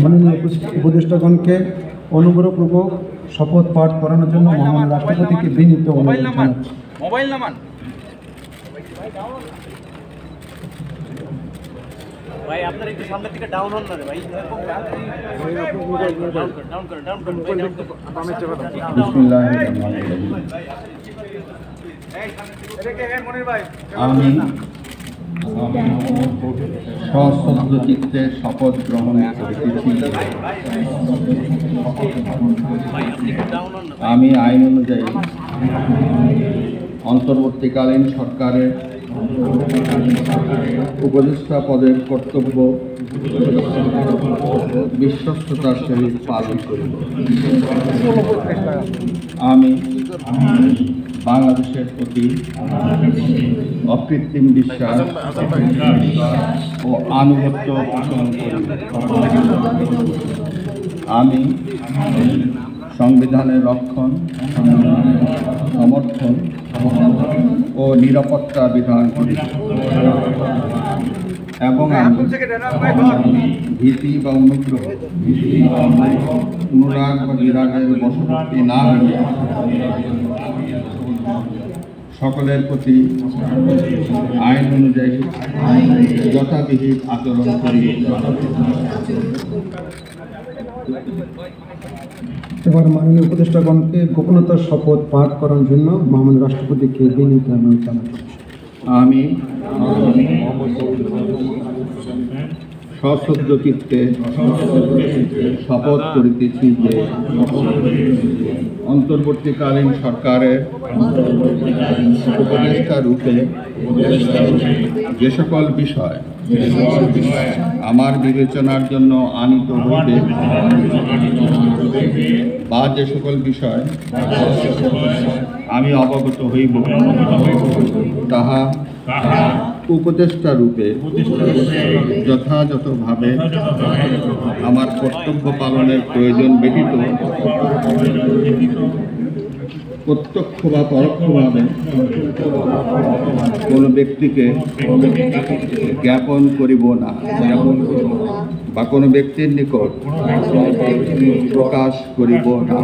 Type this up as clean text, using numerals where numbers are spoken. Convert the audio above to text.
মাননীয় উপদেষ্টাগণকে অনুগ্রহপূর্বক শপথ পাঠ করানোর জন্য মহামান্য রাষ্ট্রপতিকে বিনীত অনুরোধ জানাচ্ছি। মোবাইল নামান ভাই, আপনার একটু সামনের থেকে ডাউন হন না রে ভাই। আমি সশ্রদ্ধ চিত্তে শপথ গ্রহণ করিতেছি। আমি আইন অনুযায়ী অন্তর্বর্তীকালীন সরকারের উপদেষ্টা পদের কর্তব্য বিশ্বস্ততার সহিত পালন করিব। আমি বাংলাদেশের প্রতি অকৃত্রিম বিশ্বাস ও আনুগত্য পোষণ করি। আমি সংবিধানের রক্ষণ, সমর্থন ও নিরাপত্তা বিধান করি এবং আমি ভীতি বা অনুগ্রহ, অনুরাগ বা বিরাগের বশবর্তী না হইয়া সকলের প্রতি আইন অনুযায়ী যথাবিহিত আচরণ করি। এবার মাননীয় উপদেষ্টাগণকে গোপনতার শপথ পাঠ করার জন্য মহামান্য রাষ্ট্রপতিকে বিনীত অনুরোধ জানাচ্ছি। আমি সশ্রদ্ধ চিত্তে শপথ করিতেছি যে অন্তর্বর্তীকালীন সরকারের উপদেষ্টা রূপে যে সকল বিষয় আমার বিবেচনার জন্য আনিত হইবে বা যে সকল বিষয় আমি অবগত হইব, তাহা উপদেষ্টা রূপে যথাযথভাবে আমার কর্তব্য পালনের প্রয়োজন ব্যতীত প্রত্যক্ষ বা পরোক্ষভাবে কোনো ব্যক্তিকে জ্ঞাপন করিব না বা কোনো ব্যক্তির নিকট প্রকাশ করিব না।